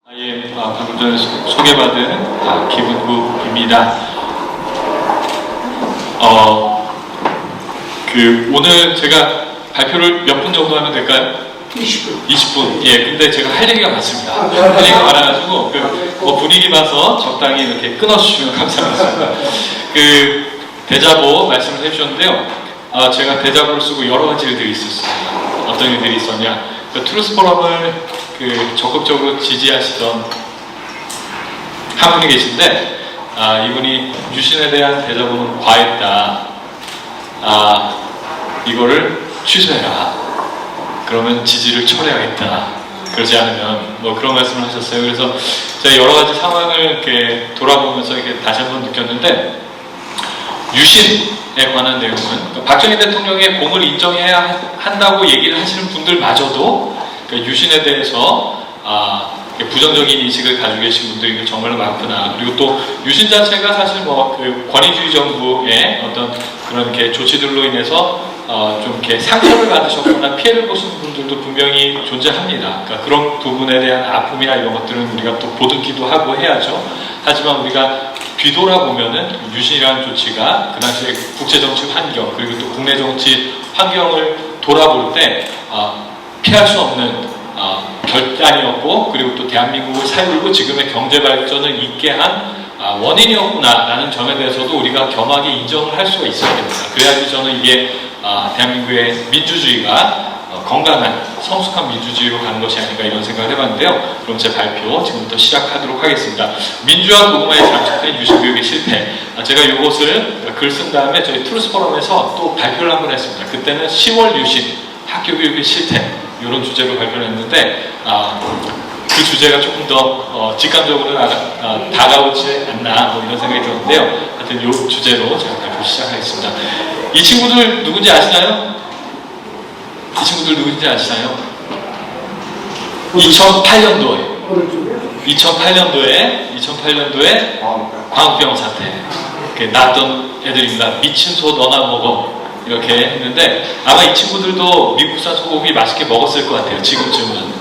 방금 전에 소개받은 김은국입니다. 오늘 제가 발표를 몇 분 정도 하면 될까요? 20분. 20분. 예, 근데 제가 할 얘기가 많습니다. 할 얘기가 많아가지고, 분위기 봐서 적당히 이렇게 끊어주시면 감사하겠습니다. 대자보 말씀을 해주셨는데요. 제가 대자보를 쓰고 여러 가지 일들이 있었습니다. 어떤 일들이 있었냐. 트루스 포럼을 적극적으로 지지하시던 한 분이 계신데, 이분이 유신에 대한 대자보는 과했다. 이거를 취소해라. 그러면 지지를 철회하겠다. 그러지 않으면 그런 말씀을 하셨어요. 그래서 제가 여러 가지 상황을 이렇게 돌아보면서 이렇게 다시 한번 느꼈는데, 유신에 관한 내용은 박정희 대통령의 공을 인정해야 한다고 얘기를 하시는 분들마저도 유신에 대해서 부정적인 인식을 가지고 계신 분들이 정말로 많구나. 그리고 또 유신 자체가 사실 권위주의 정부의 어떤 그런 조치들로 인해서 좀 이렇게 상처를 받으셨거나 피해를 보신 분들도 분명히 존재합니다. 그러니까 그런 부분에 대한 아픔이나 이런 것들은 우리가 또 보듬기도 하고 해야죠. 하지만 우리가 뒤돌아보면은 유신이라는 조치가 그 당시에 국제정치 환경 그리고 또 국내 정치 환경을 돌아볼 때 피할 수 없는 결단이었고, 그리고 또 대한민국을 살리고 지금의 경제 발전을 있게 한 원인이었구나라는 점에 대해서도 우리가 겸하게 인정을 할 수가 있어야 됩니다. 그래야지 저는 이게 대한민국의 민주주의가 건강한 성숙한 민주주의로 가는 것이 아닌가 이런 생각을 해봤는데요. 그럼 제 발표 지금부터 시작하도록 하겠습니다. 민주화 도구마에 장착된 유신교육의 실패. 제가 이것을 글 쓴 다음에 저희 트루스 포럼에서 또 발표를 한번 했습니다. 그때는 10월 유신 학교교육의 실태 이런 주제로 발표를 했는데, 그 주제가 조금 더 직감적으로 다가오지 않나 이런 생각이 들었는데요. 하여튼 이 주제로 제가 발표 시작하겠습니다. 이 친구들 누군지 아시나요? 이 친구들 누군지 아시나요? 2008년도에 광우병 사태 낳았던 애들입니다. 미친 소 너나 먹어 이렇게 했는데, 아마 이 친구들도 미국산 소고기 맛있게 먹었을 것 같아요. 지금쯤은.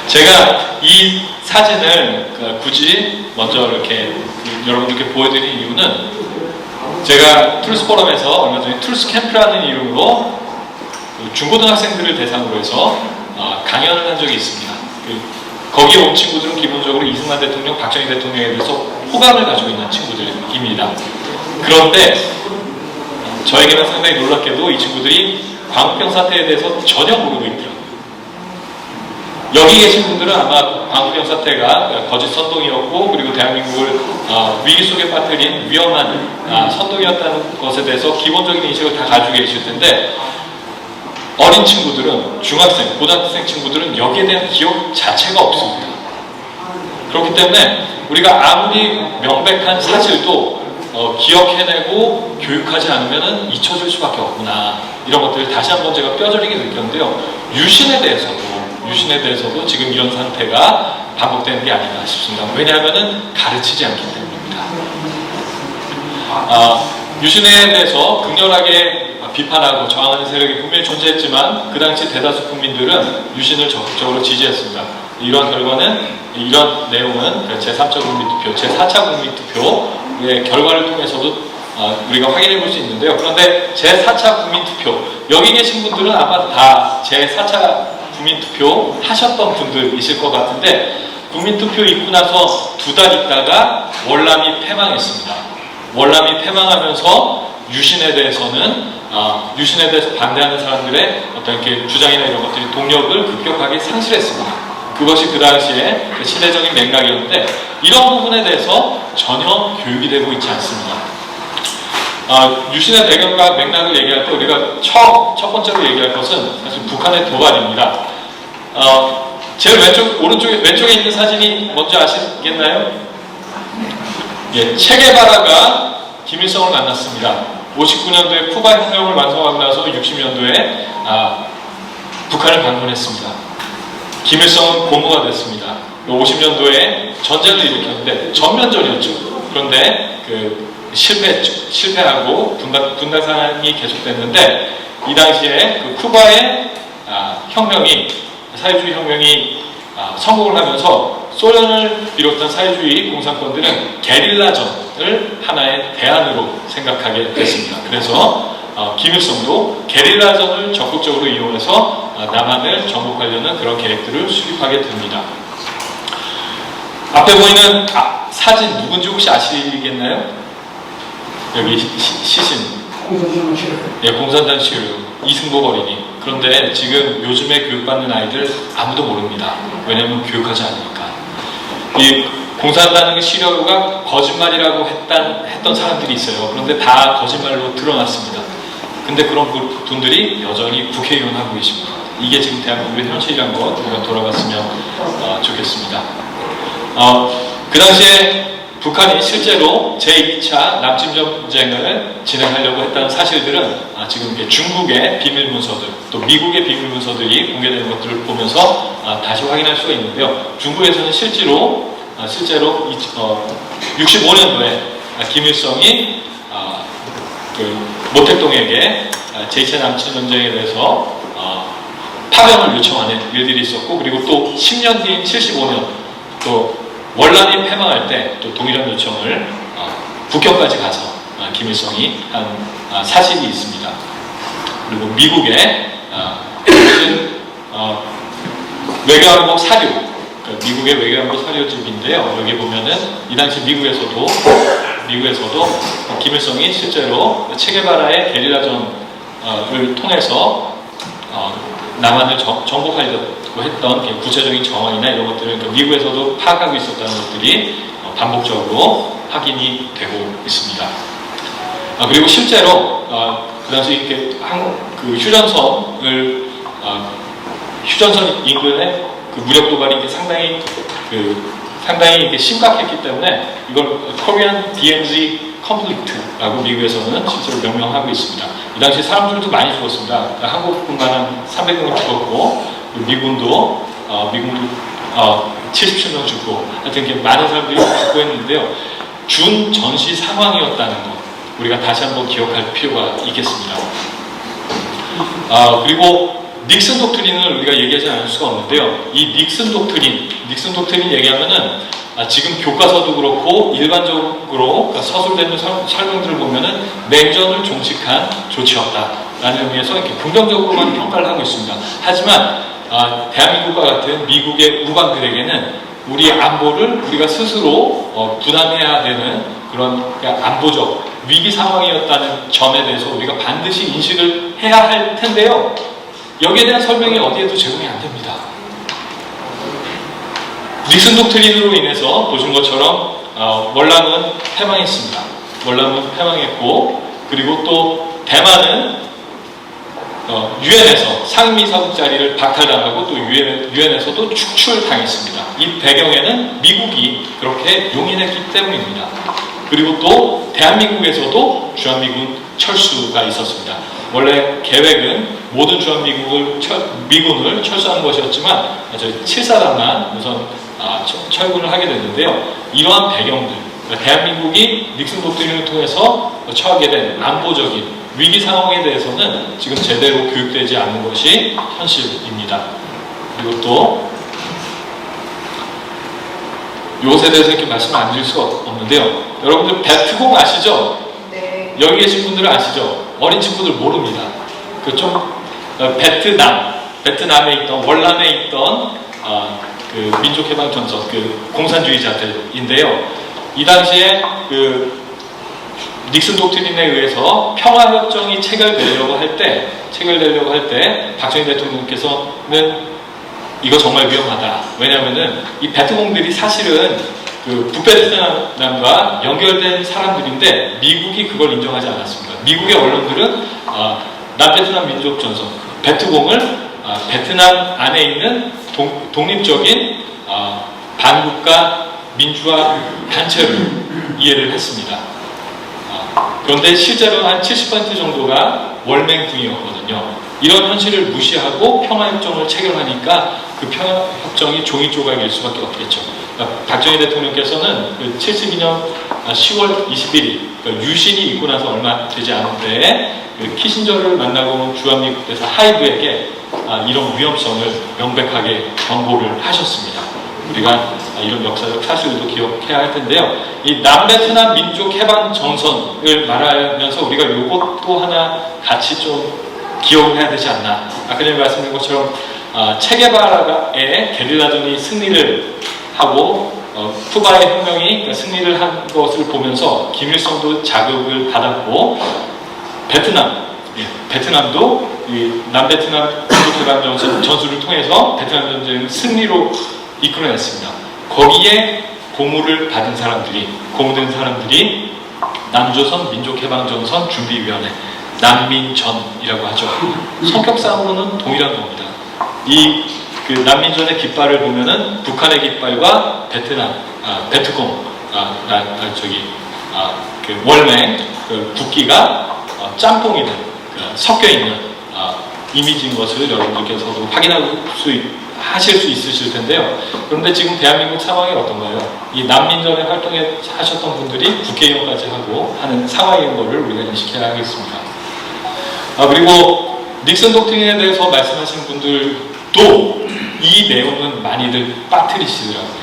제가 이 사진을 굳이 먼저 이렇게 여러분들께 보여드리는 이유는, 제가 트루스 포럼에서 얼마 전에 트루스 캠프라는 이름으로 중고등학생들을 대상으로 해서 강연을 한 적이 있습니다. 거기에 온 친구들은 기본적으로 이승만 대통령, 박정희 대통령에 대해서 호감을 가지고 있는 친구들입니다. 그런데 저에게는 상당히 놀랍게도 이 친구들이 광우병 사태에 대해서 전혀 모르고 있더라고요. 여기 계신 분들은 아마 광우병 사태가 거짓 선동이었고, 그리고 대한민국을 위기 속에 빠뜨린 위험한 선동이었다는 것에 대해서 기본적인 인식을 다 가지고 계실 텐데, 어린 친구들은, 중학생, 고등학생 친구들은 여기에 대한 기억 자체가 없습니다. 그렇기 때문에 우리가 아무리 명백한 사실도 기억해내고 교육하지 않으면 잊혀질 수밖에 없구나. 이런 것들을 다시 한번 제가 뼈저리게 느꼈는데요. 유신에 대해서도 지금 이런 상태가 반복되는 게 아닌가 싶습니다. 왜냐하면 가르치지 않기 때문입니다. 유신에 대해서 극렬하게 비판하고 저항하는 세력이 분명히 존재했지만, 그 당시 대다수 국민들은 유신을 적극적으로 지지했습니다. 이런 결과는, 이런 내용은 제3차 국민투표, 제4차 국민투표의 결과를 통해서도 우리가 확인해 볼 수 있는데요. 그런데 제4차 국민투표, 여기 계신 분들은 아마 다 제4차 국민투표 하셨던 분들이실 것 같은데, 국민투표 있고 나서 2달 있다가 월남이 패망했습니다. 월남이 패망하면서 유신에 대해서 반대하는 사람들의 어떤 주장이나 이런 것들이 동력을 급격하게 상실했습니다. 그것이 그 당시에 시대적인 맥락이었는데, 이런 부분에 대해서 전혀 교육이 되고 있지 않습니다. 유신의 배경과 맥락을 얘기할 때 우리가 첫 번째로 얘기할 것은 사실 북한의 도발입니다. 제일 왼쪽에 있는 사진이 뭔지 아시겠나요? 예, 체게바라가 김일성을 만났습니다. 59년도에 쿠바 혁명을 완성하고 나서 60년도에 북한을 방문했습니다. 김일성은 고무가 됐습니다. 50년도에 전쟁을 일으켰는데 전면전이었죠. 그런데 실패하고 분단상황이 계속됐는데, 이 당시에 쿠바의 혁명이, 사회주의 혁명이 성공을 하면서 소련을 비롯한 사회주의 공산권들은 게릴라전을 하나의 대안으로 생각하게 됐습니다. 그래서 김일성도 게릴라전을 적극적으로 이용해서 남한을 정복하려는 그런 계획들을 수립하게 됩니다. 앞에 보이는 사진 누군지 혹시 아시겠나요? 여기 시신. 공산당 시루 이승복 어린이. 그런데 지금 요즘에 교육받는 아이들 아무도 모릅니다. 왜냐하면 교육하지 않으니까. 이 공산당 시료가 거짓말이라고 했던 사람들이 있어요. 그런데 다 거짓말로 드러났습니다. 근데 그런 분들이 여전히 국회의원 하고 계십니다. 이게 지금 대한민국의 현실이란 거 우리가 돌아봤으면 좋겠습니다. 그 당시에 북한이 실제로 제2차 남침전쟁을 진행하려고 했다는 사실들은 지금 중국의 비밀문서들, 또 미국의 비밀문서들이 공개되는 것들을 보면서 다시 확인할 수가 있는데요. 중국에서는 실제로 65년도에 김일성이 모택동에게 제2차 남침전쟁에 대해서 파병을 요청하는 일들이 있었고, 그리고 또 10년 뒤인 75년 또 월남이 패망할 때 또 동일한 요청을 북경까지 가서 김일성이 한 사실이 있습니다. 그리고 미국의 외교안보 사료, 미국의 외교안보 사료집인데요. 여기 보면은 이 당시 미국에서도 김일성이 실제로 체게바라의 게릴라전을 통해서 남한을 정복하려고 했던 구체적인 정황이나 이런 것들을 미국에서도 파악하고 있었다는 것들이 반복적으로 확인이 되고 있습니다. 그리고 실제로 그 당시 이렇게 휴전선 인근의 무력 도발이 상당히 이렇게 심각했기 때문에 이걸 Korean DMZ Conflict라고 미국에서는 실제로 명명하고 있습니다. 이 당시 사람들도 많이 죽었습니다. 한국뿐만 한 300명 죽었고, 미군도 77명 죽고, 하여튼 이렇게 많은 사람들이 죽고 했는데요. 준 전시 상황이었다는 것, 우리가 다시 한번 기억할 필요가 있겠습니다. 그리고 닉슨 독트린을 우리가 얘기하지 않을 수가 없는데요. 이 닉슨 독트린 얘기하면은 지금 교과서도 그렇고 일반적으로 서술되는 설명들을 보면은 냉전을 종식한 조치였다라는 의미에서 이렇게 긍정적으로만 평가를 하고 있습니다. 하지만 대한민국과 같은 미국의 우방들에게는 우리 안보를 우리가 스스로 부담해야 되는 그런 안보적 위기 상황이었다는 점에 대해서 우리가 반드시 인식을 해야 할 텐데요. 여기에 대한 설명이 어디에도 제공이 안 됩니다. 닉슨 독트린으로 인해서 보신 것처럼 월남은 패망했습니다. 월남은 패망했고, 그리고 또 대만은 유엔에서 상임이사국 자리를 박탈당하고 또 유엔에서도 축출당했습니다. 이 배경에는 미국이 그렇게 용인했기 때문입니다. 그리고 또 대한민국에서도 주한미군 철수가 있었습니다. 원래 계획은 모든 주한미군을 철수하는 것이었지만 저희 7사단만 우선 철군을 하게 됐는데요. 이러한 배경들, 그러니까 대한민국이 닉슨 독트린을 통해서 처하게 된 안보적인 위기 상황에 대해서는 지금 제대로 교육되지 않는 것이 현실입니다. 그리고 또 이것에 대해서 이렇게 말씀을 안 드릴 수가 없는데요. 여러분들 베트공 아시죠? 네. 여기 계신 분들은 아시죠? 어린 친구들 모릅니다. 베트남에 있던, 월남에 있던 민족해방전선, 공산주의자들인데요. 이 당시에 닉슨 독트린에 의해서 평화협정이 체결되려고 할 때 박정희 대통령께서는 이거 정말 위험하다. 왜냐하면은 이 베트공들이 사실은 북베트남과 연결된 사람들인데 미국이 그걸 인정하지 않았습니다. 미국의 언론들은 남베트남 민족전선, 베트공을 베트남 안에 있는 독립적인 반국가 민주화 단체를 이해를 했습니다. 그런데 실제로 한 70% 정도가 월맹군이었거든요. 이런 현실을 무시하고 평화협정을 체결하니까 그 평화협정이 종이 조각일 수밖에 없겠죠. 박정희 대통령께서는 72년 10월 21일 유신이 있고 나서 얼마 되지 않은데 키신저를 만나고 온 주한미국 대사 하이브에게 이런 위험성을 명백하게 경고를 하셨습니다. 우리가 이런 역사적 사실도 기억해야 할 텐데요. 이 남베트남 민족 해방 정선을 말하면서 우리가 이것도 하나 같이 좀 기억해야 되지 않나. 아까 전에 말씀드린 것처럼 체게바라의 게릴라전이 승리를 하고 쿠바의 혁명이 승리를 한 것을 보면서 김일성도 자극을 받았고 베트남도 이 남베트남 민족해방 전술을 통해서 베트남 전쟁을 승리로 이끌어냈습니다. 거기에 고무를 받은 사람들이, 고무된 사람들이 남조선 민족해방전선 준비위원회, 난민전이라고 하죠. 성격상으로는 동일한 겁니다. 그 난민전의 깃발을 보면은 북한의 깃발과 베트콩, 그 월맹, 그 국기가 짬뽕이 된, 섞여 있는 이미지인 것을 여러분들께서도 하실 수 있으실 텐데요. 그런데 지금 대한민국 상황이 어떤가요? 이 난민전에 활동하셨던 분들이 국회의원까지 하고 하는 상황인 것을 우리가 인식해야 하겠습니다. 그리고 닉슨 독트린에 대해서 말씀하시는 분들도 이 내용은 많이들 빠뜨리시더라고요.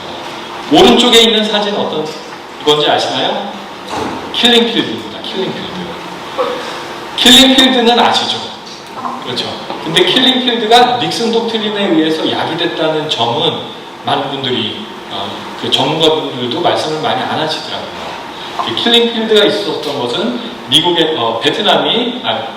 오른쪽에 있는 사진 어떤 건지 아시나요? 킬링필드입니다. 킬링필드는 아시죠? 그렇죠. 근데 킬링필드가 닉슨 독트린에 의해서 야기됐다는 점은 많은 분들이 그 전문가분들도 말씀을 많이 안 하시더라고요. 킬링필드가 있었던 것은 미국의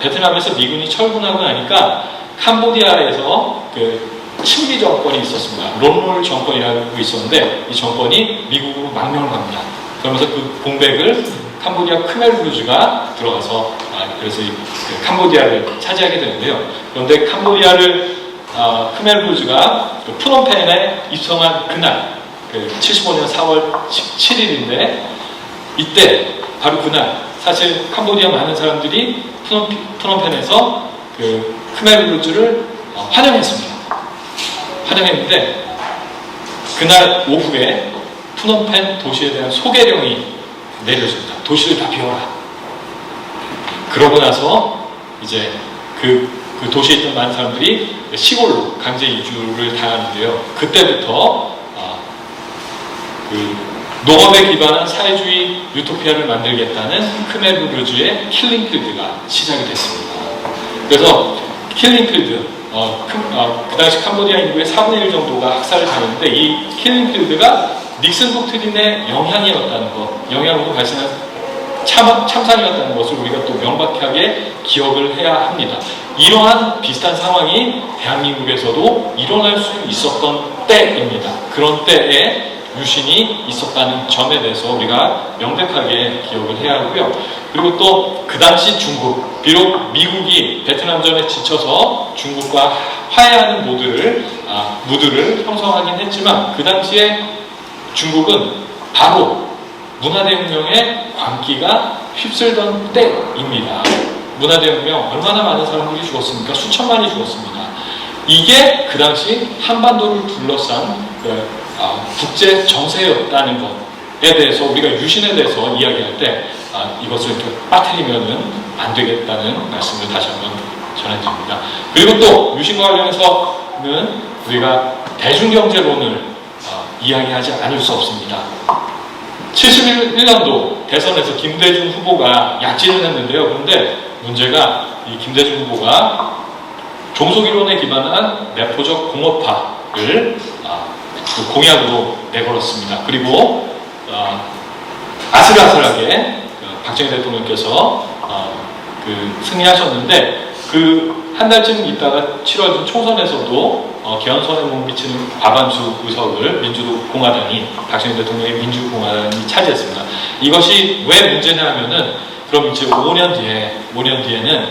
베트남에서 미군이 철군하고 나니까 캄보디아에서 그 친미 정권이 있었습니다. 롬롤 정권이라고 있었는데 이 정권이 미국으로 망명을 합니다. 그러면서 그 공백을 캄보디아 크멜루즈가 들어가서 그래서 그 캄보디아를 차지하게 되는데요. 그런데 캄보디아를 크멜루즈가 그 프놈펜에 입성한 그날, 그 75년 4월 17일인데 이때 바로 그날 사실 캄보디아 많은 사람들이 프놈펜에서 그 크멜루즈를 환영했는데 그날 오후에 프놈펜 도시에 대한 소개령이 내려집니다. 도시를 다 비워라. 그러고 나서 이제 그 도시에 있던 많은 사람들이 시골로 강제 이주를 당하는데요. 그때부터 그 농업에 기반한 사회주의 유토피아를 만들겠다는 크멜루즈의 킬링필드가 시작이 됐습니다. 그래서 킬링필드, 그 당시 캄보디아 인구의 4분의 1 정도가 학살을 당했는데 이 킬링필드가 닉슨 독트린의 영향으로 발생한 참상이었다는 것을 우리가 또 명백하게 기억을 해야 합니다. 이러한 비슷한 상황이 대한민국에서도 일어날 수 있었던 때입니다. 그런 때에 유신이 있었다는 점에 대해서 우리가 명백하게 기억을 해야 하고요. 그리고 또 그 당시 중국, 비록 미국이 베트남전에 지쳐서 중국과 화해하는 무드를 형성하긴 했지만 그 당시에 중국은 바로 문화대혁명의 광기가 휩쓸던 때입니다. 문화대혁명 얼마나 많은 사람들이 죽었습니까? 수천만이 죽었습니다. 이게 그 당시 한반도를 둘러싼 국제 정세였다는 것에 대해서 우리가 유신에 대해서 이야기할 때 이것을 이렇게 빠뜨리면은 안 되겠다는 말씀을 다시 한번 전해드립니다. 그리고 또 유신과 관련해서는 우리가 대중경제론을 이야기하지 않을 수 없습니다. 71년도 대선에서 김대중 후보가 약진을 했는데요. 그런데 문제가 이 김대중 후보가 종속이론에 기반한 내포적 공업화를 그 공약으로 내걸었습니다. 그리고 아슬아슬하게 박정희 대통령께서 그 승리하셨는데 그 한 달쯤 있다가 치러진 총선에서도 개헌선에 못 미치는 과반수 의석을 민주공화당이 박정희 대통령의 민주공화당이 차지했습니다. 이것이 왜 문제냐 하면은 그럼 이제 5년 뒤에는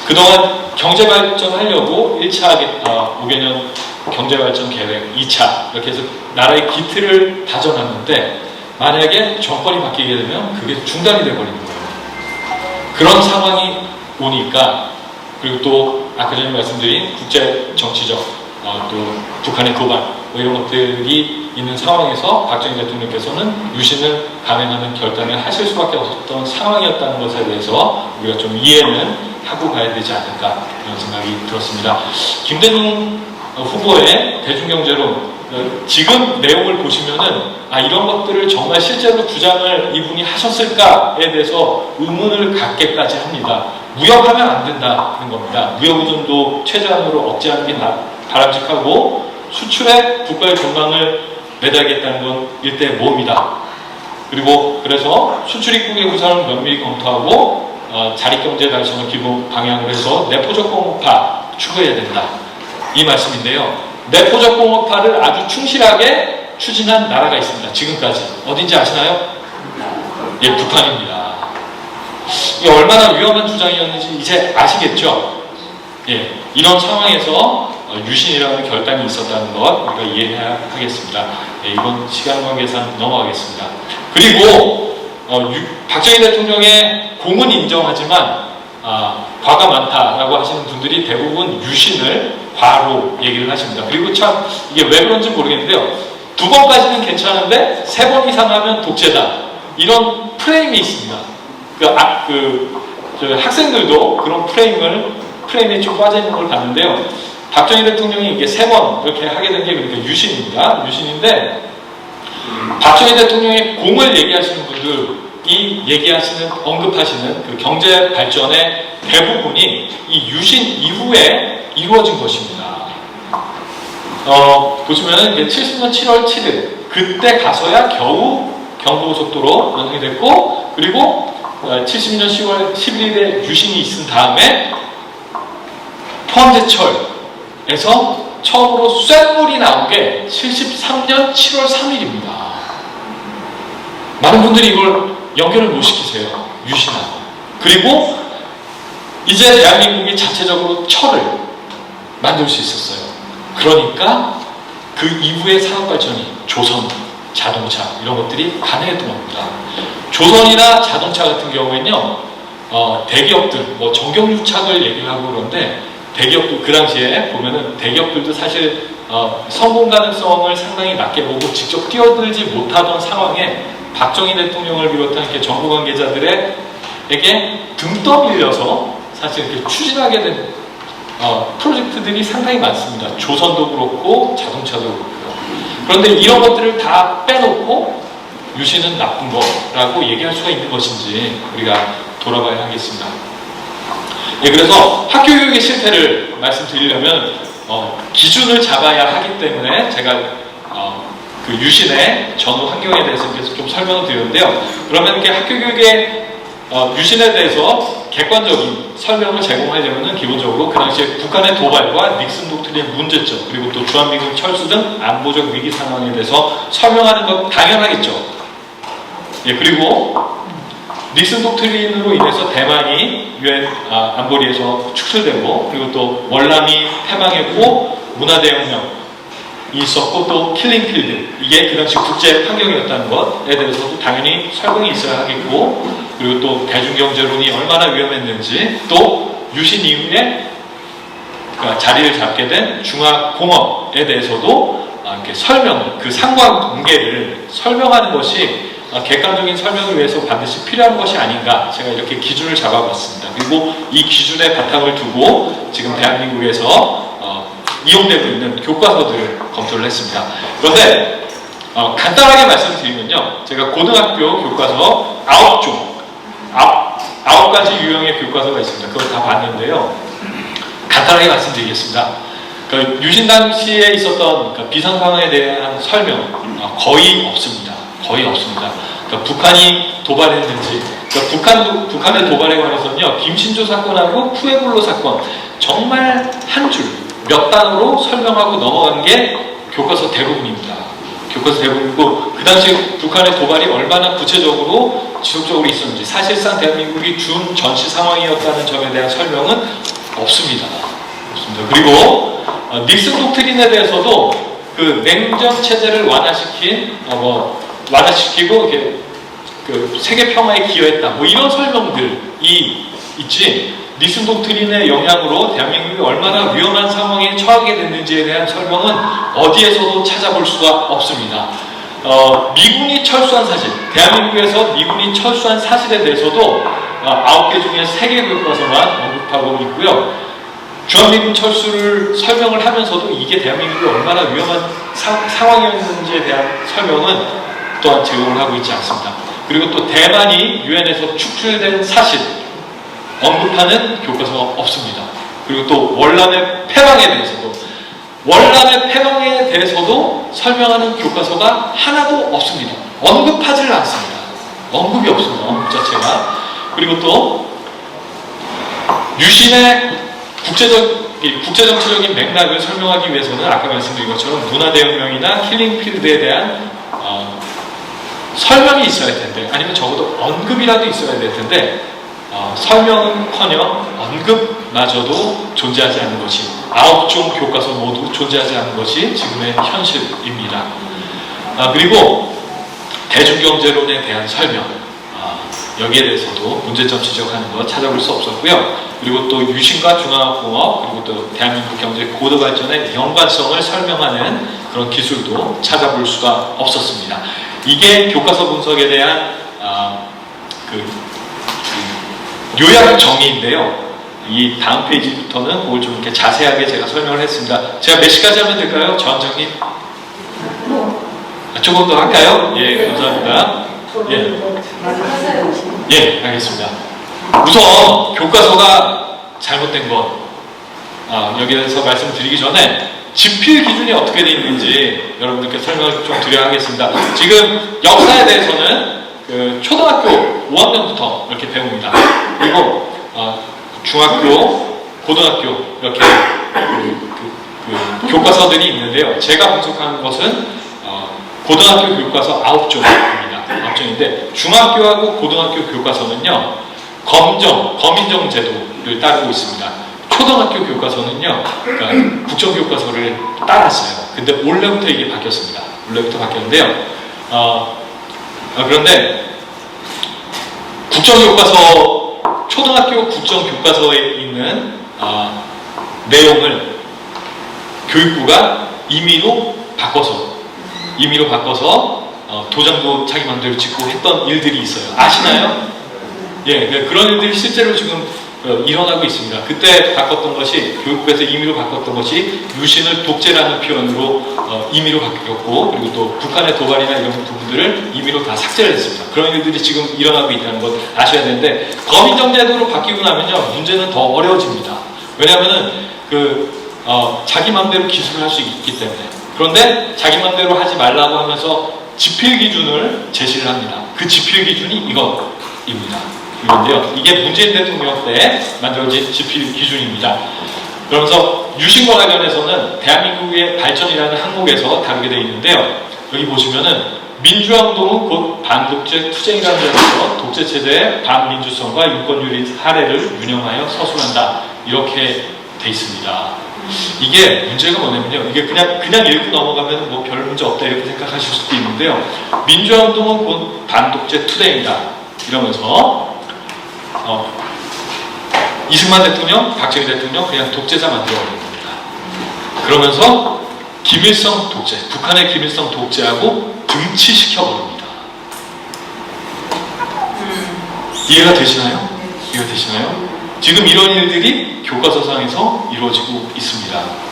그동안 경제발전하려고 1차 5개년 경제발전 계획, 2차 이렇게 해서 나라의 기틀을 다져놨는데 만약에 정권이 바뀌게 되면 그게 중단이 돼버리는 거예요. 그런 상황이 오니까 그리고 또 아까 전에 말씀드린 국제 정치적 또 북한의 도발 이런 것들이 있는 상황에서 박정희 대통령께서는 유신을 감행하는 결단을 하실 수밖에 없었던 상황이었다는 것에 대해서 우리가 좀 이해는 하고 가야 되지 않을까 이런 생각이 들었습니다. 김대중 후보의 대중경제론 지금 내용을 보시면은 이런 것들을 정말 실제로 주장을 이분이 하셨을까에 대해서 의문을 갖게까지 합니다. 무역하면 안 된다는 겁니다. 무역 의존도 최저한으로 억제하는 게 바람직하고 수출에 국가의 전망을 매달겠다는 건 일대 모험이다. 그리고 그래서 수출 입국의 구상을 면밀히 검토하고 자립경제 달성을 기본 방향으로 해서 내포적 공업화 추구해야 된다. 이 말씀인데요. 내포적 공업화를 아주 충실하게 추진한 나라가 있습니다. 지금까지. 어딘지 아시나요? 예, 북한입니다. 이게 얼마나 위험한 주장이었는지 이제 아시겠죠? 예, 이런 상황에서 유신이라는 결단이 있었다는 것 우리가 이해해야 하겠습니다. 예, 이번 시간 관계상 넘어가겠습니다. 그리고 박정희 대통령의 공은 인정하지만 과가 많다라고 하시는 분들이 대부분 유신을 과로 얘기를 하십니다. 그리고 참 이게 왜 그런지 모르겠는데요. 2번까지는 괜찮은데 3번 이상 하면 독재다. 이런 프레임이 있습니다. 학생들도 그런 프레임에 좀 빠져있는 걸 봤는데요. 박정희 대통령이 이게 3번 이렇게 하게 된 게 그러니까 유신입니다. 유신인데 박정희 대통령의 공을 얘기하시는 분들이 언급하시는 그 경제 발전의 대부분이 이 유신 이후에 이루어진 것입니다. 보시면은 70년 7월 7일 그때 가서야 겨우 경부고속도로 완성이 됐고, 그리고 70년 10월 11일에 유신이 있은 다음에 포항제철에서 처음으로 쇳물이 나온 게 73년 7월 3일입니다. 많은 분들이 이걸 연결을 못 시키세요. 유신하고. 그리고 이제 대한민국이 자체적으로 철을 만들 수 있었어요. 그러니까 그 이후의 산업발전이 조선, 자동차 이런 것들이 가능했던 겁니다. 조선이나 자동차 같은 경우에는요, 대기업들, 정경유착을 얘기를 하고 그러는데, 대기업들, 그 당시에 보면은 대기업들도 사실 성공 가능성을 상당히 낮게 보고 직접 뛰어들지 못하던 상황에 박정희 대통령을 비롯한 이렇게 정부 관계자들에게 등 떠밀려서 사실 이렇게 추진하게 된 프로젝트들이 상당히 많습니다. 조선도 그렇고 자동차도 그렇고요. 그런데 이런 것들을 다 빼놓고 유신은 나쁜 거라고 얘기할 수가 있는 것인지 우리가 돌아봐야 하겠습니다. 예, 그래서 학교 교육의 실태를 말씀드리려면 기준을 잡아야 하기 때문에 제가 그 유신의 전후 환경에 대해서 계속 좀 설명을 드렸는데요. 그러면 이렇게 학교 교육의 유신에 대해서 객관적인 설명을 제공하려면 기본적으로 그 당시에 북한의 도발과 닉슨 독트린의 문제점, 그리고 또 주한미군 철수 등 안보적 위기 상황에 대해서 설명하는 건 당연하겠죠. 예, 그리고 닉슨 독트린으로 인해서 대만이 유엔 안보리에서 축소되고, 그리고 또 월남이 패망했고 문화대혁명이 있었고, 또 킬링필드, 이게 그 당시 국제 환경이었다는 것에 대해서도 당연히 설명이 있어야 하겠고, 그리고 또 대중경제론이 얼마나 위험했는지, 또 유신 이후에 자리를 잡게 된 중화공업에 대해서도 이렇게 설명을, 그 상관관계를 설명하는 것이 객관적인 설명을 위해서 반드시 필요한 것이 아닌가, 제가 이렇게 기준을 잡아봤습니다. 그리고 이 기준에 바탕을 두고 지금 대한민국에서 이용되고 있는 교과서들을 검토를 했습니다. 그런데 간단하게 말씀드리면요, 제가 고등학교 교과서 9가지 유형의 교과서가 있습니다. 그걸 다 봤는데요, 간단하게 말씀드리겠습니다. 유신 당시에 있었던 비상 상황에 대한 설명 거의 없습니다. 거의 없습니다. 북한이 도발했는지, 북한의 도발에 관해서는요, 김신조 사건하고 푸에블로 사건 정말 한 줄, 몇 단어로 설명하고 넘어간 게 교과서 대부분입니다. 교과서 대부분이고, 그 당시에 북한의 도발이 얼마나 구체적으로 지속적으로 있었는지, 사실상 대한민국이 준 전시 상황이었다는 점에 대한 설명은 없습니다. 없습니다. 그리고 닉슨 독트린에 대해서도 그 냉전 체제를 완화시키고 이렇게 그 세계 평화에 기여했다, 이런 설명들이 있지, 닉슨 독트린의 영향으로 대한민국이 얼마나 위험한 상황에 처하게 됐는지에 대한 설명은 어디에서도 찾아볼 수가 없습니다. 미군이 철수한 사실, 대한민국에서 미군이 철수한 사실에 대해서도 9개 중에 3개 교과서만 언급하고 있고요. 주한미군 철수를 설명을 하면서도 이게 대한민국이 얼마나 위험한 상황이었는지에 대한 설명은 또한 제공을 하고 있지 않습니다. 그리고 또 대만이 유엔에서 축출된 사실 언급하는 교과서가 없습니다. 그리고 또 월남의 패망에 대해서도 설명하는 교과서가 하나도 없습니다. 언급하지를 않습니다. 언급이 없습니다. 언급 자체가. 그리고 또 유신의 국제정치적인 맥락을 설명하기 위해서는 아까 말씀드린 것처럼 문화대혁명이나 킬링필드에 대한 설명이 있어야 될 텐데, 아니면 적어도 언급이라도 있어야 될 텐데, 설명은커녕 언급마저도 존재하지 않는 것이, 9종 교과서 모두 존재하지 않는 것이 지금의 현실입니다. 그리고 대중경제론에 대한 설명, 여기에 대해서도 문제점 지적하는 것 찾아볼 수 없었고요. 그리고 또 유신과 중화학공업, 그리고 또 대한민국 경제 고도 발전의 연관성을 설명하는 그런 기술도 찾아볼 수가 없었습니다. 이게 교과서 분석에 대한 요약 정의인데요. 이 다음 페이지부터는 그걸 좀 이렇게 자세하게 제가 설명을 했습니다. 제가 몇 시까지 하면 될까요? 저 원장님? 조금 더 할까요? 예, 감사합니다. 예, 알겠습니다. 우선 교과서가 잘못된 것, 여기에 대해서 말씀드리기 전에 집필 기준이 어떻게 되어 있는지 여러분들께 설명을 좀 드려야 하겠습니다. 지금 역사에 대해서는 초등학교 5학년부터 이렇게 배웁니다. 그리고 중학교, 고등학교 이렇게 교과서들이 있는데요. 제가 분석한 것은 고등학교 교과서 9종입니다. 9종인데 중학교하고 고등학교 교과서는요, 검인정 제도를 따르고 있습니다. 초등학교 교과서는요, 그러니까 국정교과서를 따랐어요. 근데 올해부터 이게 바뀌었습니다. 올해부터 바뀌었는데요. 그런데 국정교과서, 초등학교 국정교과서에 있는 내용을 교육부가 임의로 바꿔서 도장도 자기 마음대로 찍고 했던 일들이 있어요. 아시나요? 예, 그런 일들이 실제로 지금 일어나고 있습니다. 그때 바꿨던 것이, 교육부에서 임의로 바꿨던 것이 유신을 독재라는 표현으로 임의로 바뀌었고, 그리고 또 북한의 도발이나 이런 부분들을 임의로 다 삭제를 했습니다. 그런 일들이 지금 일어나고 있다는 것 아셔야 되는데, 검인정제도로 바뀌고 나면요, 문제는 더 어려워집니다. 왜냐하면은 자기 마음대로 기술을 할 수 있기 때문에. 그런데 자기 마음대로 하지 말라고 하면서 지필 기준을 제시를 합니다. 그 지필 기준이 이것입니다. 이건데요. 이게 문재인 대통령 때 만들어진 지필 기준입니다. 그러면서 유신과 관련해서는 대한민국의 발전이라는 항목에서 다루게 되어 있는데요. 여기 보시면은 민주화운동은 곧 반독재 투쟁이라는 점에서 독재체제의 반민주성과 윤권유리 사례를 운영하여 서술한다. 이렇게 돼 있습니다. 이게 문제가 뭐냐면요. 이게 그냥 읽고 넘어가면 뭐 별 문제 없다 이렇게 생각하실 수도 있는데요. 민주화운동은 곧 반독재 투쟁이다. 이러면서 이승만 대통령, 박정희 대통령 그냥 독재자 만들어버린 겁니다. 그러면서 김일성 독재, 북한의 김일성 독재하고 등치시켜버립니다. 이해가 되시나요? 이해가 되시나요? 지금 이런 일들이 교과서상에서 이루어지고 있습니다.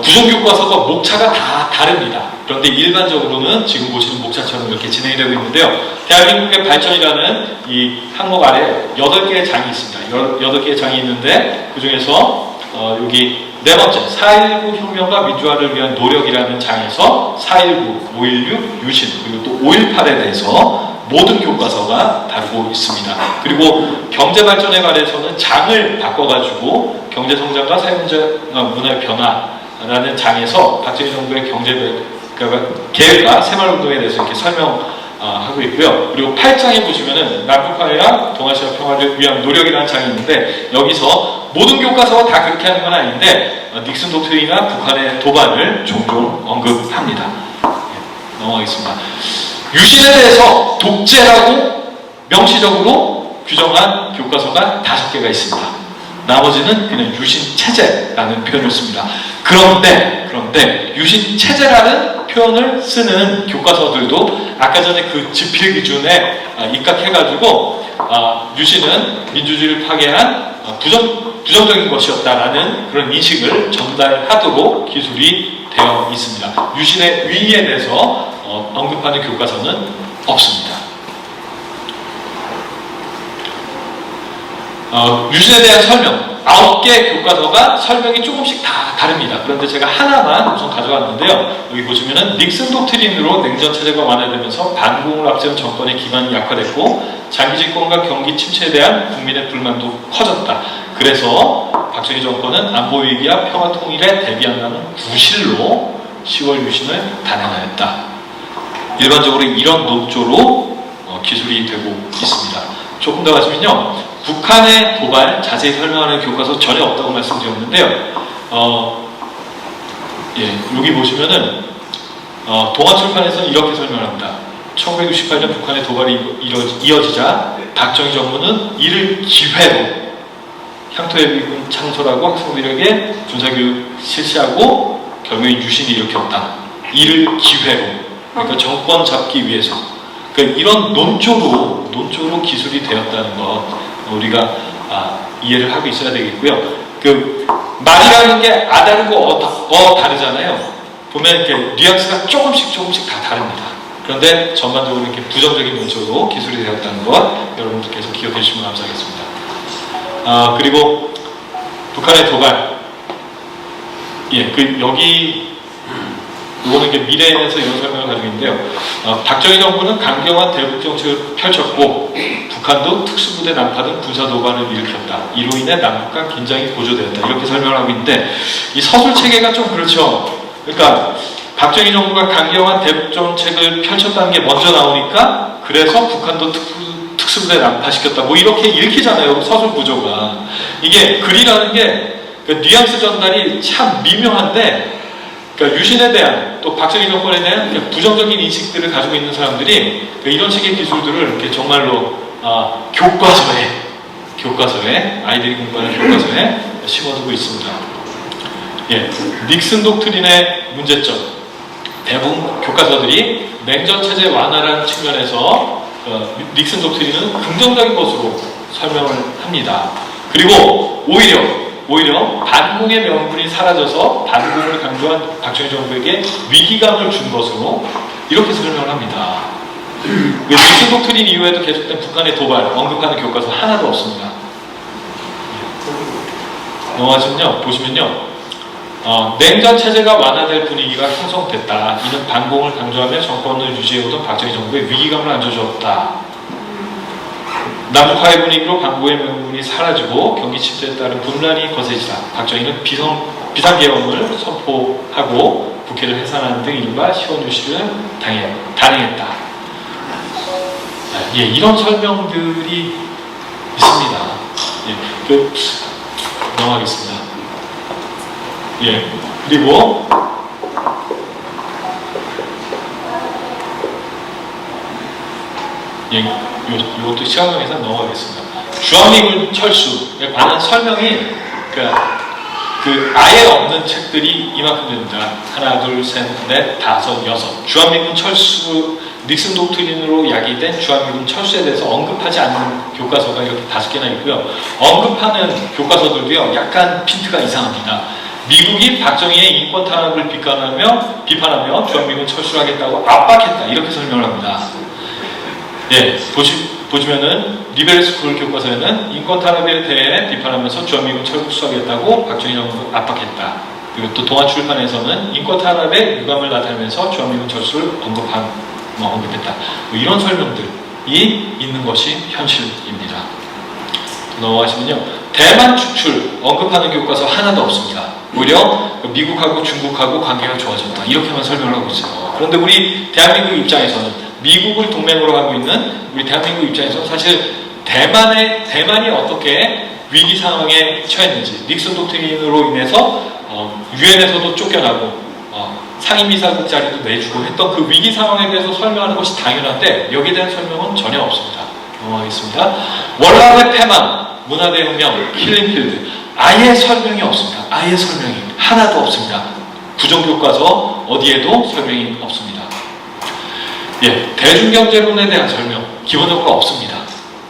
구성교과서가 목차가 다 다릅니다. 그런데 일반적으로는 지금 보시는 목차처럼 이렇게 진행이 되고 있는데요. 대한민국의 발전이라는 이 항목 아래 8개의 장이 있습니다. 8개의 장이 있는데 그 중에서 여기 네 번째 4.19 혁명과 민주화를 위한 노력이라는 장에서 4.19, 5.16, 유신 그리고 또 5.18에 대해서 모든 교과서가 다루고 있습니다. 그리고 경제발전에 관해서는 장을 바꿔가지고 경제성장과 사회문화의 변화라는 장에서 박정희 정부의 계획과 새마을운동에 대해서 이렇게 설명하고 있고요. 그리고 8장에 보시면은 남북한이랑 동아시아 평화를 위한 노력이라는 장이 있는데 여기서 모든 교과서가 다 그렇게 하는 건 아닌데 닉슨 독트린이나 북한의 도발을 종종 언급합니다. 넘어가겠습니다. 유신에 대해서 독재라고 명시적으로 규정한 교과서가 5개가 있습니다. 나머지는 그냥 유신 체제라는 표현을 씁니다. 그런데 유신 체제라는 표현을 쓰는 교과서들도 아까 전에 그 지필 기준에 입각해가지고 유신은 민주주의를 파괴한 부정적인 것이었다라는 그런 인식을 전달하도록 기술이 되어 있습니다. 유신의 위기에 대해서 언급하는 교과서는 없습니다. 유신에 대한 설명 9개 교과서가 설명이 조금씩 다 다릅니다. 그런데 제가 하나만 우선 가져왔는데요. 여기 보시면은 닉슨 독트린으로 냉전 체제가 완화되면서 반공을 앞세운 정권의 기반이 약화됐고 장기 집권과 경기 침체에 대한 국민의 불만도 커졌다. 그래서 박정희 정권은 안보 위기와 평화 통일에 대비한다는 구실로 10월 유신을 단행하였다. 일반적으로 이런 논조로 기술이 되고 있습니다. 조금 더 가시면요. 북한의 도발 자세히 설명하는 교과서 전혀 없다고 말씀드렸는데요. 여기 보시면은 동아출판에서는 이렇게 설명합니다. 1968년 북한의 도발이 이어지자 박정희 정부는 이를 기회로 향토해비군 창설하고 학생들에게 군사교육 실시하고 결국에 유신을 일으켰다. 이를 기회로, 그러니까 정권 잡기 위해서. 그러니까 이런 논조로 기술이 되었다는 것 우리가 이해를 하고 있어야 되겠고요. 그 말이라는 게 다르고 다르잖아요. 보면 이렇게 뉘앙스가 조금씩 다 다릅니다. 그런데 전반적으로 이렇게 부정적인 논조로 기술이 되었다는 것 여러분들께서 기억해 주시면 감사하겠습니다. 그리고 북한의 도발, 이거는 미래에 대해서 이런 설명을 가지고 있는데요. 박정희 정부는 강경한 대북 정책을 펼쳤고 북한도 특수부대 난파 등 군사 도발을 일으켰다. 이로 인해 남북 간 긴장이 고조되었다. 이렇게 설명을 하고 있는데 이 서술 체계가 좀 그렇죠. 그러니까 박정희 정부가 강경한 대북 정책을 펼쳤다는 게 먼저 나오니까 그래서 북한도 특수부대 난파시켰다. 뭐 이렇게 읽히잖아요. 서술 구조가. 이게 글이라는 게 그 뉘앙스 전달이 참 미묘한데 그러니까 유신에 대한 또 박정희 정권에 대한 부정적인 인식들을 가지고 있는 사람들이 이런 식의 기술들을 이렇게 정말로 교과서에 아이들이 공부하는 교과서에 심어두고 있습니다. 닉슨 독트린의 문제점, 대부분 교과서들이 냉전 체제 완화라는 측면에서 닉슨 독트린은 긍정적인 것으로 설명을 합니다. 그리고 오히려 반공의 명분이 사라져서 반공을 강조한 박정희 정부에게 위기감을 준 것으로 이렇게 설명을 합니다. 닉슨 독트린 이후에도 계속된 북한의 도발 언급하는 교과서 하나도 없습니다. 넘어가시면요. 보시면요. 냉전 체제가 완화될 분위기가 형성됐다. 이는 반공을 강조하며 정권을 유지해오던 박정희 정부의 위기감을 안겨주었다. 남북화의 분위기로 반공의 명분이 사라지고 경기 침체에 따른 분란이 거세지다. 박정희는 비상계엄을 선포하고 북해를 해산하는 등 이른바 시원유신을 단행했다. 이런 설명들이 있습니다. 넘어가겠습니다. 그리고 이것도 시간 관계에서 넘어가겠습니다. 주한미군 철수에 관한 설명이 아예 없는 책들이 이만큼 됩니다. 하나, 둘, 셋, 넷, 다섯, 여섯. 주한미군 철수, 닉슨 독트린으로 야기된 주한미군 철수에 대해서 언급하지 않는 교과서가 이렇게 5개나 있고요. 언급하는 교과서들도요, 약간 핀트가 이상합니다. 미국이 박정희의 인권 탄압을 비판하며 주한미군 철수를 하겠다고 압박했다. 이렇게 설명을 합니다. 보시면은 리베르스쿨 교과서에는 인권 탄압에 대해 비판하면서 주한미군 철수하겠다고 박정희 정부를 압박했다. 그리고 또 동아출판에서는 인권 탄압에 유감을 나타내면서 주한미군 철수를 언급했다. 이런 설명들이 있는 것이 현실입니다. 넘어가시면요. 대만 축출 언급하는 교과서 하나도 없습니다. 오히려 미국하고 중국하고 관계가 좋아졌다. 이렇게만 설명을 하고 있어요. 그런데 우리 대한민국 입장에서는 미국을 동맹으로 하고 있는 우리 대한민국 입장에서는 사실 대만이 어떻게 위기 상황에 처했는지 닉슨 독트린으로 인해서 유엔에서도 쫓겨나고 상임이사국 자리도 내주고 했던 그 위기 상황에 대해서 설명하는 것이 당연한데 여기에 대한 설명은 전혀 없습니다. 넘어가겠습니다. 월남의 패망, 문화대혁명, 킬링필드 아예 설명이 없습니다. 아예 설명이 하나도 없습니다. 부정교과서 어디에도 설명이 없습니다. 대중경제론에 대한 설명 기본적으로 없습니다.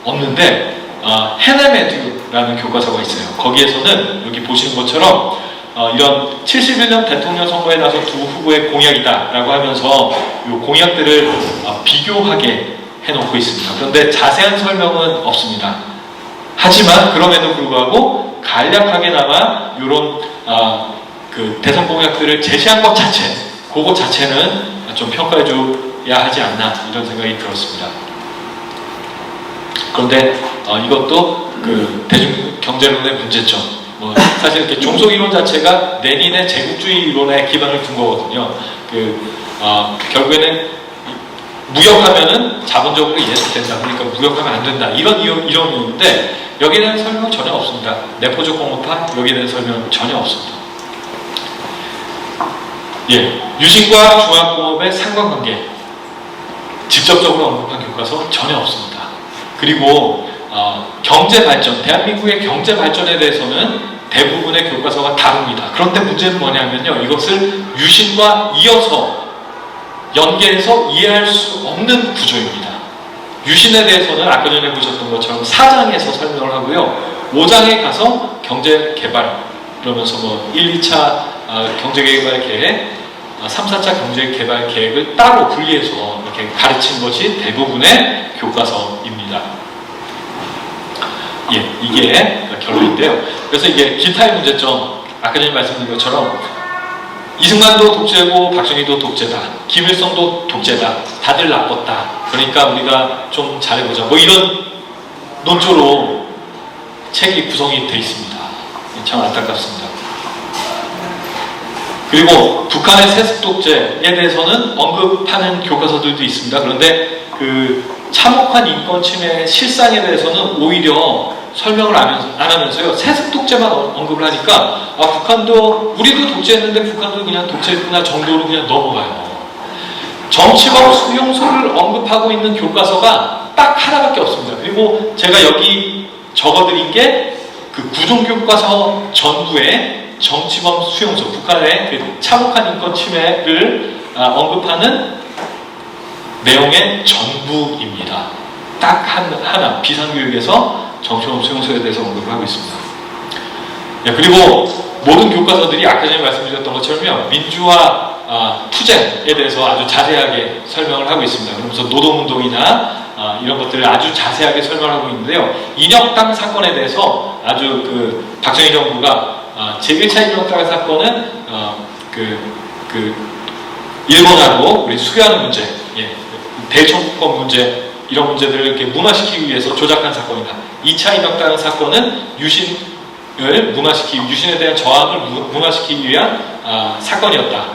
없는데 헤네메드라는 교과서가 있어요. 거기에서는 여기 보시는 것처럼 이런 71년 대통령 선거에 나서 두 후보의 공약이다라고 하면서 이 공약들을 비교하게 해놓고 있습니다. 그런데 자세한 설명은 없습니다. 하지만 그럼에도 불구하고 간략하게나마 이런 그 대선 공약들을 제시한 것 자체, 그것 자체는 좀 평가해줘야 하지 않나 이런 생각이 들었습니다. 그런데 이것도 그 대중 경제론의 문제점. 사실 이렇게 종속 이론 자체가 레닌의 제국주의 이론에 기반을 둔 거거든요. 결국에는 무역하면은 자본적으로 이해된다. 그러니까 무역하면 안 된다. 이런 이론이었는데 여기에 대한 설명은 전혀 없습니다. 내포적 공업화 여기에 대한 설명은 전혀 없습니다. 예, 유신과 중화공업의 상관관계 직접적으로 언급한 교과서 전혀 없습니다. 그리고 경제 발전, 대한민국의 경제 발전에 대해서는 대부분의 교과서가 다룹니다. 그런데 문제는 뭐냐면요, 이것을 유신과 이어서 연계해서 이해할 수 없는 구조입니다. 유신에 대해서는 아까 전에 보셨던 것처럼 4장에서 설명을 하고요, 5장에 가서 경제 개발, 그러면서 1, 2차 경제개발 계획, 3, 4차 경제개발 계획을 따로 분리해서 이렇게 가르친 것이 대부분의 교과서입니다. 예, 이게 결론인데요. 그래서 이게 기타의 문제점, 아까 전에 말씀드린 것처럼 이승만도 독재고 박정희도 독재다, 김일성도 독재다, 다들 나빴다, 그러니까 우리가 좀 잘해보자, 이런 논조로 책이 구성이 되어 있습니다. 참 안타깝습니다. 그리고 북한의 세습 독재에 대해서는 언급하는 교과서들도 있습니다. 그런데 그 참혹한 인권 침해 실상에 대해서는 오히려 설명을 안 하면서요, 세습 독재만 언급을 하니까 북한도, 우리도 독재했는데 북한도 그냥 독재했구나 정도로 그냥 넘어가요. 정치범 수용소를 언급하고 있는 교과서가 딱 하나밖에 없습니다. 그리고 제가 여기 적어드린 게 그 구종교과서 전부의 정치범 수용소, 북한의 그 참혹한 인권 침해를 언급하는 내용의 전부입니다. 딱 하나, 비상교육에서 정치범 수용소에 대해서 언급을 하고 있습니다. 예, 그리고 모든 교과서들이 아까 전에 말씀드렸던 것처럼요, 민주화 투쟁에 대해서 아주 자세하게 설명을 하고 있습니다. 그러면서 노동운동이나 이런 것들을 아주 자세하게 설명하고 있는데요, 인혁당 사건에 대해서 아주 그 박정희 정부가 제1차 인혁당 사건은 일본하고 우리 수교하는 문제, 예, 대청구권 문제, 이런 문제들을 이렇게 무마시키기 위해서 조작한 사건이다. 2차 인혁당 사건은 유신을 유신에 대한 저항을 무마시키기 위한 사건이었다,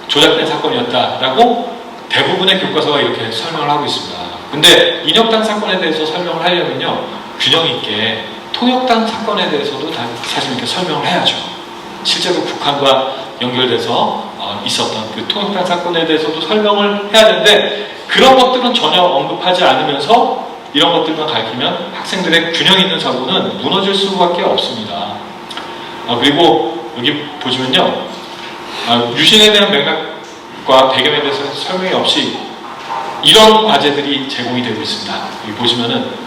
조작된 사건이었다라고 대부분의 교과서가 이렇게 설명을 하고 있습니다. 근데 인혁당 사건에 대해서 설명을 하려면요, 균형 있게 통역당 사건에 대해서도 사실 이렇게 설명을 해야죠. 실제로 북한과 연결돼서 있었던 그 통역당 사건에 대해서도 설명을 해야 되는데, 그런 것들은 전혀 언급하지 않으면서 이런 것들만 가르치면 학생들의 균형 있는 사고는 무너질 수밖에 없습니다. 그리고 여기 보시면요, 유신에 대한 맥락과 배경에 대해서 설명이 없이 이런 과제들이 제공이 되고 있습니다. 여기 보시면은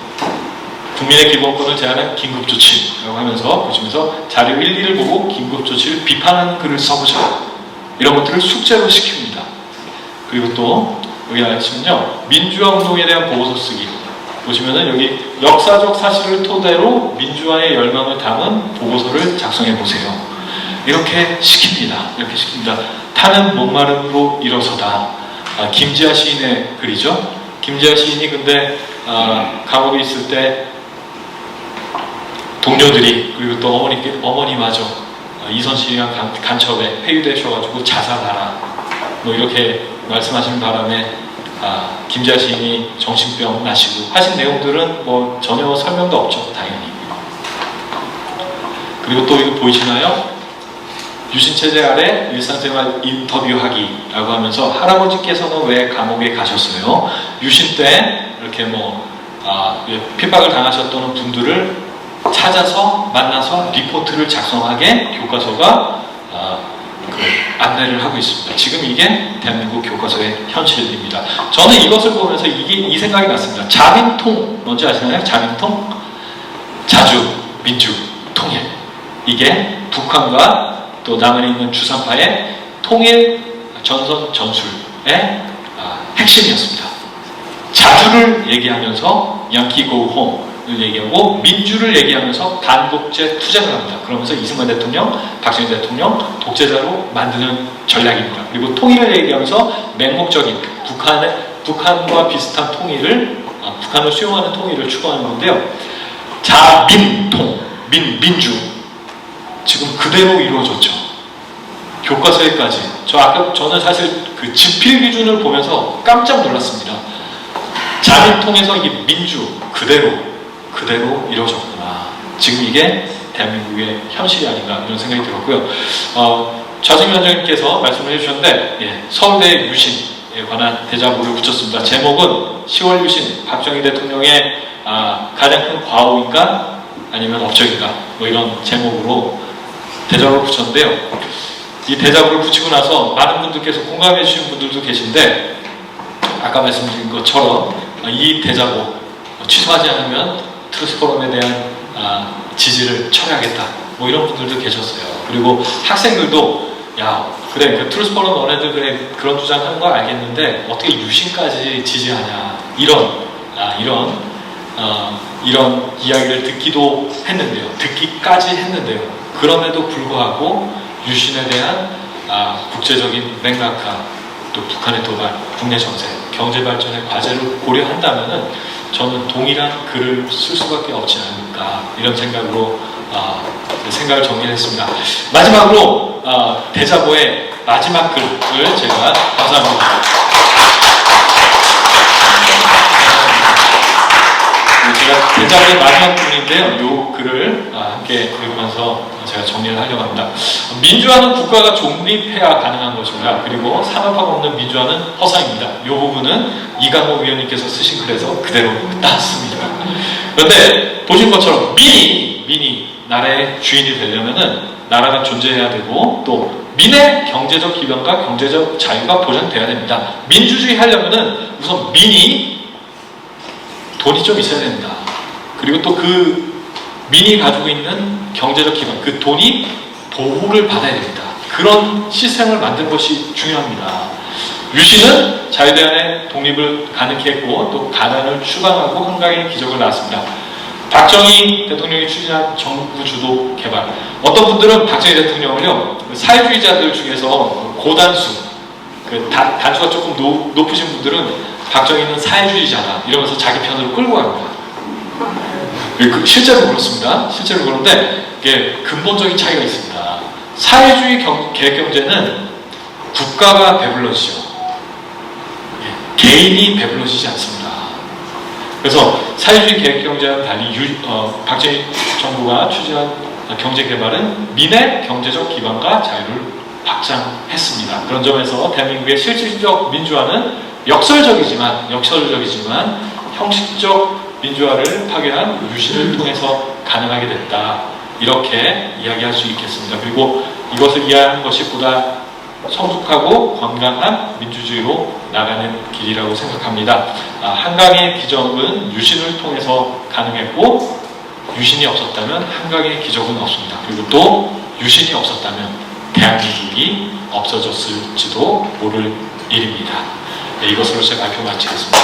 국민의 기본권을 제한한 긴급조치라고 하면서 보시면서 자료 1, 2를 보고 긴급조치를 비판하는 글을 써보자, 이런 것들을 숙제로 시킵니다. 그리고 또 여기 나가시면요, 민주화 운동에 대한 보고서 쓰기, 보시면은 여기 역사적 사실을 토대로 민주화의 열망을 담은 보고서를 작성해 보세요, 이렇게 시킵니다. 이렇게 시킵니다. 타는 목마름으로 일어서다, 김지아 시인의 글이죠. 김지아 시인이 근데 감옥에 있을 때 동료들이, 그리고 또 어머니마저 이선실이랑 간첩에 회유되셔가지고 자살하라, 이렇게 말씀하시는 바람에 김지아 시인이 정신병 나시고 하신 내용들은 전혀 설명도 없죠, 당연히. 그리고 또 이거 보이시나요? 유신체제 아래 일상생활 인터뷰하기라고 하면서 할아버지께서는 왜 감옥에 가셨어요? 유신 때 이렇게 핍박을 당하셨던 분들을 찾아서 만나서 리포트를 작성하게 교과서가 안내를 하고 있습니다. 지금 이게 대한민국 교과서의 현실입니다. 저는 이것을 보면서 이 생각이 났습니다. 자민통, 뭔지 아시나요? 자민통? 자주, 민주, 통일. 이게 북한과 또 남한에 있는 주상파의 통일 전선 전술의 핵심이었습니다. 자주를 얘기하면서 양키 고홈을 얘기하고 민주를 얘기하면서 반독재 투쟁을 합니다. 그러면서 이승만 대통령, 박정희 대통령 독재자로 만드는 전략입니다. 그리고 통일을 얘기하면서 맹목적인 북한과 비슷한 통일을 북한을 수용하는 통일을 추구하는 건데요. 자민통, 민주 지금 그대로 이루어졌죠. 교과서에까지. 저는 사실 그 집필 기준을 보면서 깜짝 놀랐습니다. 자민통에서 이게 민주 그대로 이루어졌구나. 지금 이게 대한민국의 현실이 아닌가 이런 생각이 들었고요. 좌승 위원장님께서 말씀을 해주셨는데 서울대 유신에 관한 대자보를 붙였습니다. 제목은 10월 유신 박정희 대통령의 가장 큰 과오인가 아니면 업적인가 뭐 이런 제목으로 대자보를 붙였는데요. 이 대자보를 붙이고 나서 많은 분들께서 공감해 주신 분들도 계신데 아까 말씀드린 것처럼 이 대자보 취소하지 않으면 트루스 포럼에 대한 지지를 철회하겠다 뭐 이런 분들도 계셨어요. 그리고 학생들도 야 그래 그 트루스 포럼 너네들 그래 그런 주장하는 거 알겠는데 어떻게 유신까지 지지하냐 이런 이야기를 듣기까지 했는데요. 그럼에도 불구하고 유신에 대한 국제적인 맥락화, 또 북한의 도발, 국내 정세, 경제 발전의 과제를 고려한다면은 저는 동일한 글을 쓸 수밖에 없지 않을까 이런 생각으로 생각을 정리했습니다. 마지막으로 대자보의 마지막 글을 제가 감사합니다. 제가 대자보의 마지막 글인데요. 이 글을 함께 읽으면서 제가 정리를 하려고 합니다. 민주화는 국가가 독립해야 가능한 것입니다. 그리고 산업화가 없는 민주화는 허상입니다. 이 부분은 이강호 위원님께서 쓰신 글에서 그대로 따왔습니다. 그런데 보신 것처럼 민이 나라의 주인이 되려면은 나라가 존재해야 되고 또 민의 경제적 기반과 경제적 자유가 보장돼야 됩니다. 민주주의 하려면은 우선 민이 돈이 좀 있어야 됩니다. 그리고 또 그 민이 가지고 있는 경제적 기반, 그 돈이 보호를 받아야 됩니다. 그런 시스템을 만든 것이 중요합니다. 유신은 자유대안의 독립을 가능케 했고 또 가난을 추방하고 한강의 기적을 낳았습니다. 박정희 대통령이 추진한 정부 주도 개발. 어떤 분들은 박정희 대통령을요 사회주의자들 중에서 고단수, 단수가 조금 높으신 분들은 박정희는 사회주의자다 이러면서 자기 편으로 끌고 갑니다. 실제로 그렇습니다. 실제로 그런데 이게 근본적인 차이가 있습니다. 사회주의 계획경제는 국가가 배불러지죠. 개인이 배불러지지 않습니다. 그래서 사회주의 계획경제와는 달리 박정희 정부가 추진한 경제개발은 민의 경제적 기반과 자유를 확장했습니다. 그런 점에서 대한민국의 실질적 민주화는 역설적이지만 형식적 민주화를 파괴한 유신을 통해서 가능하게 됐다. 이렇게 이야기할 수 있겠습니다. 그리고 이것을 이해하는 것이 보다 성숙하고 건강한 민주주의로 나가는 길이라고 생각합니다. 한강의 기적은 유신을 통해서 가능했고 유신이 없었다면 한강의 기적은 없습니다. 그리고 또 유신이 없었다면 대한민국이 없어졌을지도 모를 일입니다. 이것으로 제 발표 마치겠습니다.